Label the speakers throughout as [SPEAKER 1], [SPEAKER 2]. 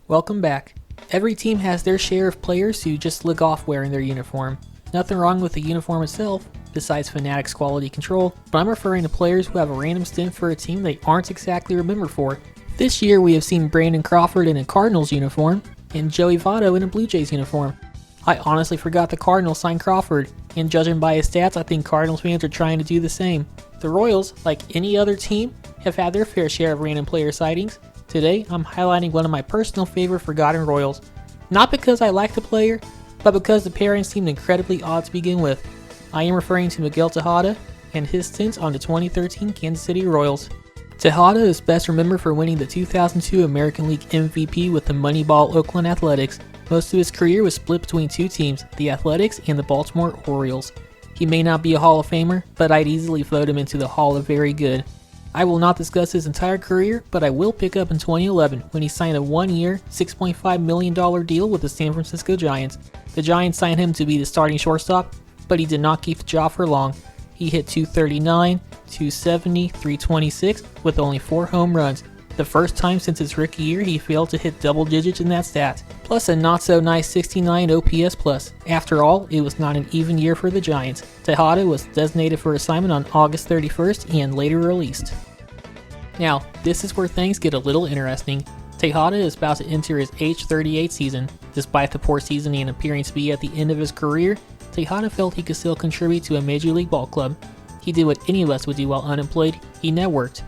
[SPEAKER 1] Welcome back. Every team has their share of players who just look off wearing their uniform. Nothing wrong with the uniform itself, besides Fnatic's quality control, but I'm referring to players who have a random stint for a team they aren't exactly remembered for. This year we have seen Brandon Crawford in a Cardinals uniform, and Joey Votto in a Blue Jays uniform. I honestly forgot the Cardinals signed Crawford, and judging by his stats, I think Cardinals fans are trying to do the same. The Royals, like any other team, have had their fair share of random player sightings. Today, I'm highlighting one of my personal favorite forgotten Royals. Not because I like the player, but because the pairing seemed incredibly odd to begin with. I am referring to Miguel Tejada and his stint on the 2013 Kansas City Royals. Tejada is best remembered for winning the 2002 American League MVP with the Moneyball Oakland Athletics. Most of his career was split between two teams, the Athletics and the Baltimore Orioles. He may not be a Hall of Famer, but I'd easily vote him into the Hall of Very Good. I will not discuss his entire career, but I will pick up in 2011 when he signed a one-year, $6.5 million deal with the San Francisco Giants. The Giants signed him to be the starting shortstop, but he did not keep the job for long. He hit .239, .270, .326 with only 4 home runs. The first time since his rookie year he failed to hit double digits in that stat, plus a not so nice 69 OPS plus. After all, it was not an even year for the Giants. Tejada was designated for assignment on August 31st and later released. Now, this is where things get a little interesting. Tejada is about to enter his age 38 season. Despite the poor season and appearing to be at the end of his career, Tejada felt he could still contribute to a major league ball club. He did what any of us would do while unemployed: he networked.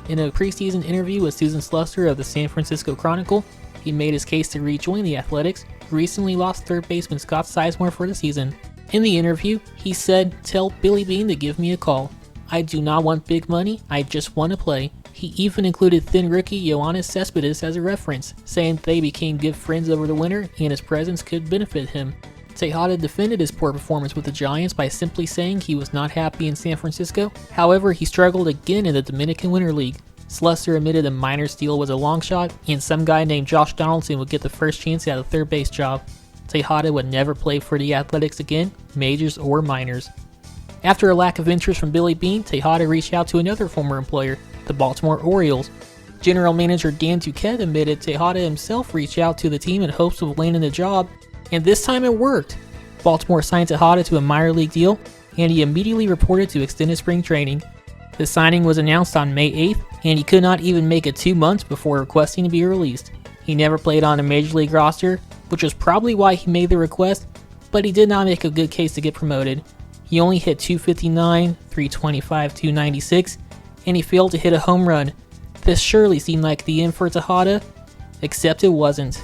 [SPEAKER 1] In a preseason interview with Susan Slusser of the San Francisco Chronicle, he made his case to rejoin the Athletics, who recently lost third baseman Scott Sizemore for the season. In the interview, he said, "Tell Billy Beane to give me a call. I do not want big money, I just want to play." He even included thin rookie Yoenis Cespedes as a reference, saying they became good friends over the winter and his presence could benefit him. Tejada defended his poor performance with the Giants by simply saying he was not happy in San Francisco. However, he struggled again in the Dominican Winter League. Slusser admitted a minor steal was a long shot, and some guy named Josh Donaldson would get the first chance at a third base job. Tejada would never play for the Athletics again, majors or minors. After a lack of interest from Billy Beane, Tejada reached out to another former employer, the Baltimore Orioles. General manager Dan Duquette admitted Tejada himself reached out to the team in hopes of landing a job, and this time it worked. Baltimore signed Tejada to a minor league deal, and he immediately reported to extended spring training. The signing was announced on May 8th, and he could not even make it 2 months before requesting to be released. He never played on a major league roster, which was probably why he made the request, but he did not make a good case to get promoted. He only hit .259, .325, .296, and he failed to hit a home run. This surely seemed like the end for Tejada, except it wasn't.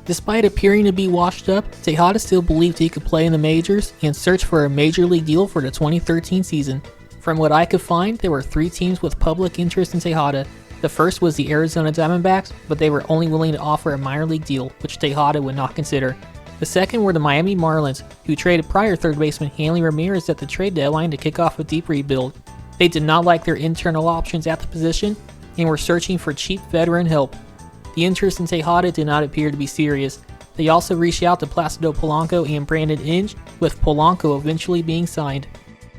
[SPEAKER 1] Despite appearing to be washed up, Tejada still believed he could play in the majors and searched for a major league deal for the 2013 season. From what I could find, there were 3 teams with public interest in Tejada. The first was the Arizona Diamondbacks, but they were only willing to offer a minor league deal, which Tejada would not consider. The second were the Miami Marlins, who traded prior third baseman Hanley Ramirez at the trade deadline to kick off a deep rebuild. They did not like their internal options at the position and were searching for cheap veteran help. The interest in Tejada did not appear to be serious. They also reached out to Placido Polanco and Brandon Inge, with Polanco eventually being signed.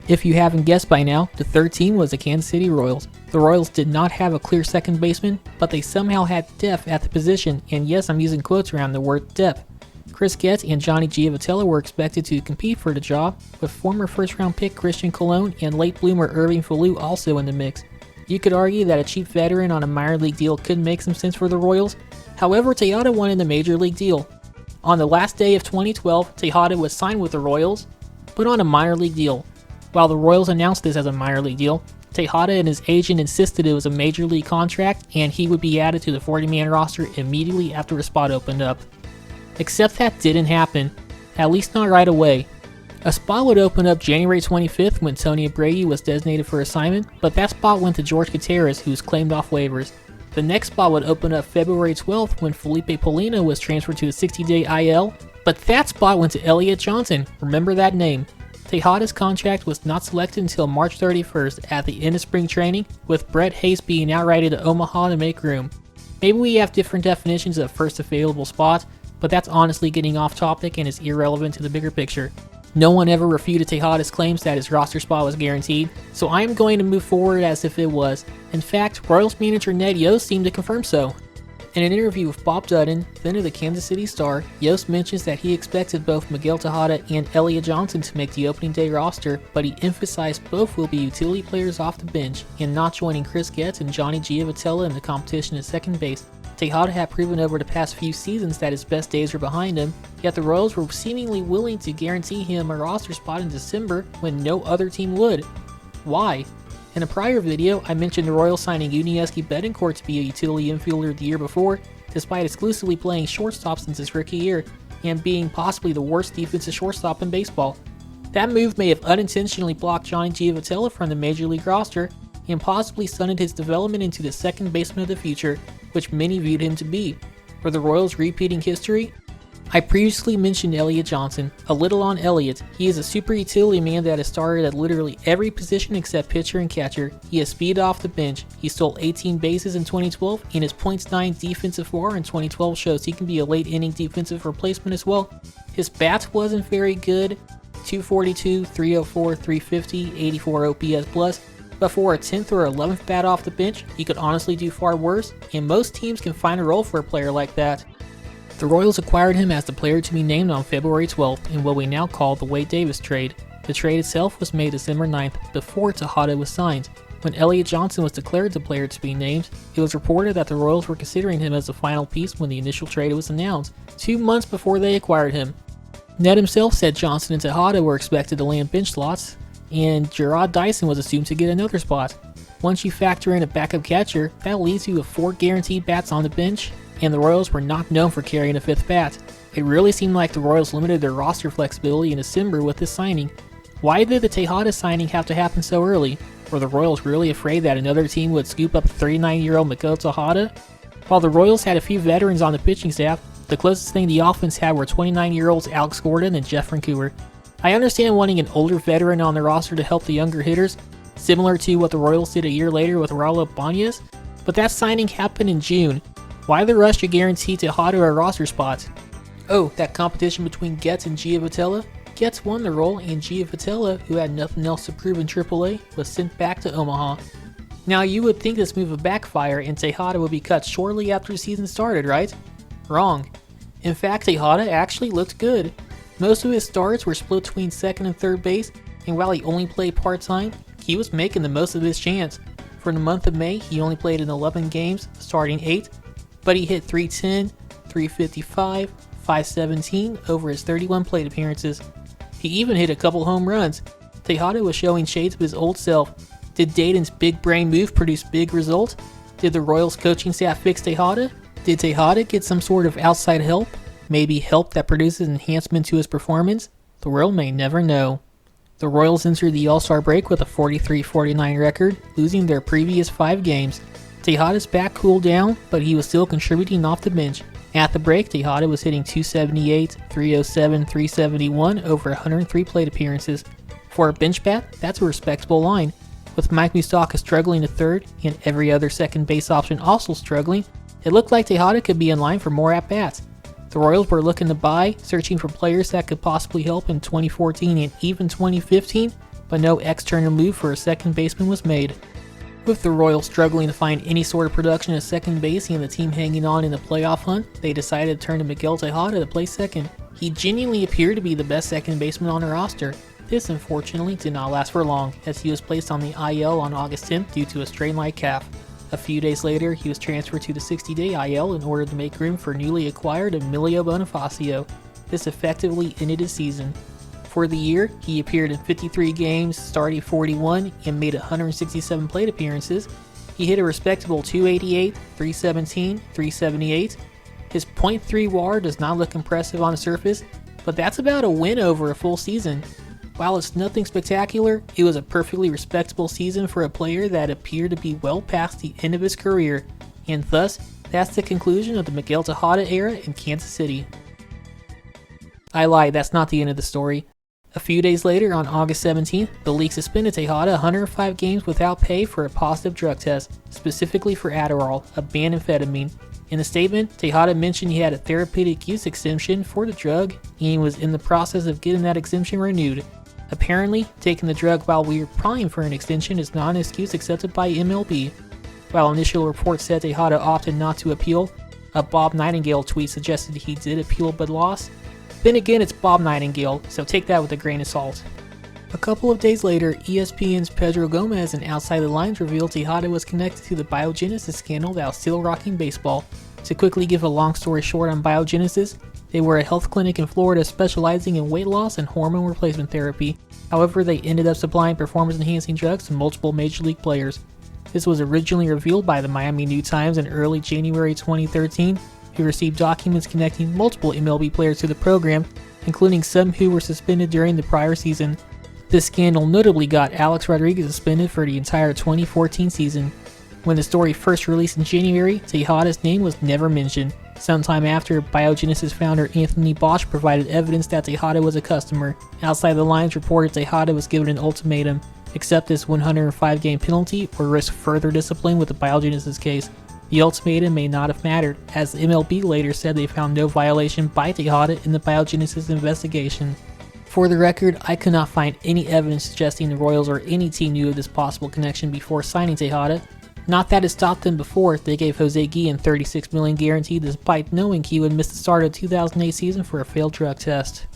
[SPEAKER 1] If you haven't guessed by now, the third team was the Kansas City Royals. The Royals did not have a clear second baseman, but they somehow had depth at the position, and yes, I'm using quotes around the word depth. Chris Getz and Johnny Giavitello were expected to compete for the job, with former first-round pick Christian Colon and late bloomer Irving Falew also in the mix. You could argue that a cheap veteran on a minor league deal could make some sense for the Royals. However, Tejada wanted the major league deal. On the last day of 2012, Tejada was signed with the Royals, but on a minor league deal. While the Royals announced this as a minor league deal, Tejada and his agent insisted it was a major league contract and he would be added to the 40-man roster immediately after a spot opened up. Except that didn't happen, at least not right away. A spot would open up January 25th when Tony Abreu was designated for assignment, but that spot went to George Gutierrez, who was claimed off waivers. The next spot would open up February 12th when Felipe Polino was transferred to a 60-day IL, but that spot went to Elliott Johnson, remember that name. Tejada's contract was not selected until March 31st at the end of spring training, with Brett Hayes being outrighted to Omaha to make room. Maybe we have different definitions of first available spot, but that's honestly getting off topic and is irrelevant to the bigger picture. No one ever refuted Tejada's claims that his roster spot was guaranteed, so I am going to move forward as if it was. In fact, Royals manager Ned Yost seemed to confirm so. In an interview with Bob Dutton, then of the Kansas City Star, Yost mentions that he expected both Miguel Tejada and Elliott Johnson to make the opening day roster, but he emphasized both will be utility players off the bench and not joining Chris Getz and Johnny Giavotella in the competition at second base. Tejada had proven over the past few seasons that his best days were behind him, yet the Royals were seemingly willing to guarantee him a roster spot in December when no other team would. Why? In a prior video, I mentioned the Royals signing Yuniesky Betancourt to be a utility infielder the year before, despite exclusively playing shortstop since his rookie year, and being possibly the worst defensive shortstop in baseball. That move may have unintentionally blocked Johnny Giavotella from the Major League roster, and possibly stunted his development into the second baseman of the future, which many viewed him to be. Were the Royals repeating history? I previously mentioned Elliott Johnson. A little on Elliott. He is a super utility man that has started at literally every position except pitcher and catcher. He has speed off the bench. He stole 18 bases in 2012, and his .9 defensive WAR in 2012 shows he can be a late inning defensive replacement as well. His bat wasn't very good, 242, 304, 350, 84 OPS plus, but for a 10th or 11th bat off the bench, he could honestly do far worse, and most teams can find a role for a player like that. The Royals acquired him as the player to be named on February 12th in what we now call the Wade Davis trade. The trade itself was made December 9th before Tejada was signed. When Elliott Johnson was declared the player to be named, it was reported that the Royals were considering him as the final piece when the initial trade was announced, 2 months before they acquired him. Ned himself said Johnson and Tejada were expected to land bench slots, and Gerard Dyson was assumed to get another spot. Once you factor in a backup catcher, that leaves you with 4 guaranteed bats on the bench, and the Royals were not known for carrying a 5th bat. It really seemed like the Royals limited their roster flexibility in December with this signing. Why did the Tejada signing have to happen so early? Were the Royals really afraid that another team would scoop up 39-year-old Miguel Tejada? While the Royals had a few veterans on the pitching staff, the closest thing the offense had were 29-year-olds Alex Gordon and Jeff Vancouver. I understand wanting an older veteran on the roster to help the younger hitters, similar to what the Royals did a year later with Raul Ibanez, but that signing happened in June. Why the rush to guarantee Tejada a roster spot? Oh, that competition between Getz and Giavotella? Getz won the role, and Giavotella, who had nothing else to prove in AAA, was sent back to Omaha. Now you would think this move would backfire and Tejada would be cut shortly after the season started, right? Wrong. In fact, Tejada actually looked good. Most of his starts were split between second and third base, and while he only played part-time, he was making the most of his chance. For the month of May, he only played in 11 games, starting 8, but he hit .310, .355, .517 over his 31 plate appearances. He even hit a couple home runs. Tejada was showing shades of his old self. Did Dayton's big brain move produce big results? Did the Royals coaching staff fix Tejada? Did Tejada get some sort of outside help? Maybe help that produces enhancement to his performance? The world may never know. The Royals entered the All-Star break with a 43-49 record, losing their previous 5 games. Tejada's back cooled down, but he was still contributing off the bench. At the break, Tejada was hitting .278, .307, .371 over 103 plate appearances. For a bench bat, that's a respectable line. With Mike Moustakas struggling to third and every other second base option also struggling, it looked like Tejada could be in line for more at-bats. The Royals were looking to buy, searching for players that could possibly help in 2014 and even 2015, but no external move for a second baseman was made. With the Royals struggling to find any sort of production at second base and the team hanging on in the playoff hunt, they decided to turn to Miguel Tejada to play second. He genuinely appeared to be the best second baseman on the roster. This unfortunately did not last for long, as he was placed on the IL on August 10th due to a strained right calf. A few days later, he was transferred to the 60-day IL in order to make room for newly acquired Emilio Bonifacio. This effectively ended his season. For the year, he appeared in 53 games, starting 41, and made 167 plate appearances. He hit a respectable .288, .317, .378. His .3 WAR does not look impressive on the surface, but that's about a win over a full season. While it's nothing spectacular, it was a perfectly respectable season for a player that appeared to be well past the end of his career, and thus, that's the conclusion of the Miguel Tejada era in Kansas City. I lied, that's not the end of the story. A few days later, on August 17th, the league suspended Tejada 105 games without pay for a positive drug test, specifically for Adderall, a banned amphetamine. In a statement, Tejada mentioned he had a therapeutic use exemption for the drug, and he was in the process of getting that exemption renewed. Apparently, taking the drug while we were applying for an extension is not an excuse accepted by MLB. While initial reports said Tejada opted not to appeal, A Bob Nightingale tweet suggested he did appeal but lost. Then again, it's Bob Nightingale, so take that with a grain of salt. A couple of days later, ESPN's Pedro Gomez and Outside the Lines revealed Tejada was connected to the biogenesis scandal that was still rocking baseball. To quickly give a long story short on biogenesis, they were a health clinic in Florida specializing in weight loss and hormone replacement therapy. However, they ended up supplying performance-enhancing drugs to multiple major league players. This was originally revealed by the Miami New Times in early January 2013, who received documents connecting multiple MLB players to the program, including some who were suspended during the prior season. This scandal notably got Alex Rodriguez suspended for the entire 2014 season. When the story first released in January, Tejada's name was never mentioned. Sometime after, Biogenesis founder Anthony Bosch provided evidence that Tejada was a customer. Outside the Lines reported Tejada was given an ultimatum: accept this 105-game penalty or risk further discipline with the Biogenesis case. The ultimatum may not have mattered, as the MLB later said they found no violation by Tejada in the Biogenesis investigation. For the record, I could not find any evidence suggesting the Royals or any team knew of this possible connection before signing Tejada. Not that it stopped them before. They gave Jose Guillen $36 million guaranteed despite knowing he would miss the start of the 2008 season for a failed drug test.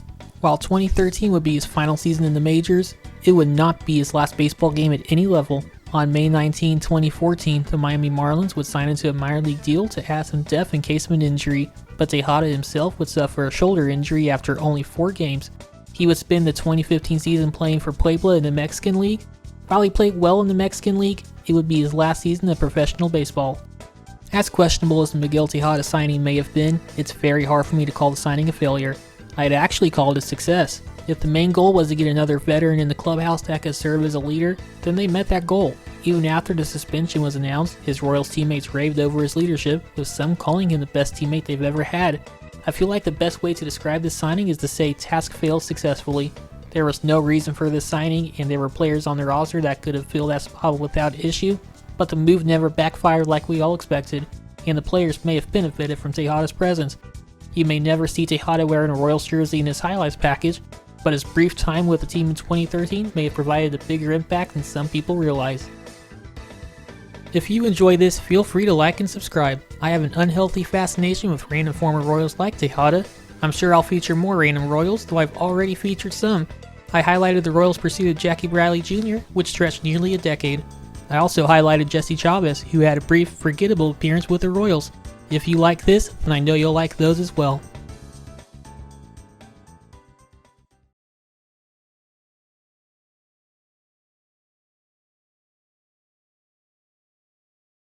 [SPEAKER 1] While 2013 would be his final season in the majors, it would not be his last baseball game at any level. On May 19, 2014, the Miami Marlins would sign into a minor league deal to add some depth in case of an injury, but Tejada himself would suffer a shoulder injury after only 4 games. He would spend the 2015 season playing for Puebla in the Mexican League. While he played well in the Mexican League, it would be his last season of professional baseball. As questionable as the Miguel Tejada signing may have been, it's very hard for me to call the signing a failure. I'd actually call it a success. If the main goal was to get another veteran in the clubhouse that could serve as a leader, then they met that goal. Even after the suspension was announced, his Royals teammates raved over his leadership, with some calling him the best teammate they've ever had. I feel like the best way to describe this signing is to say task failed successfully. There was no reason for this signing, and there were players on their roster that could have filled that spot without issue, but the move never backfired like we all expected, and the players may have benefited from Tejada's presence. You may never see Tejada wearing a Royals jersey in his highlights package, but his brief time with the team in 2013 may have provided a bigger impact than some people realize. If you enjoy this, feel free to like and subscribe. I have an unhealthy fascination with random former Royals like Tejada. I'm sure I'll feature more random Royals, though I've already featured some. I highlighted the Royals' pursuit of Jackie Bradley Jr., which stretched nearly a decade. I also highlighted Jesse Chavez, who had a brief, forgettable appearance with the Royals. If you like this, then I know you'll like those as well.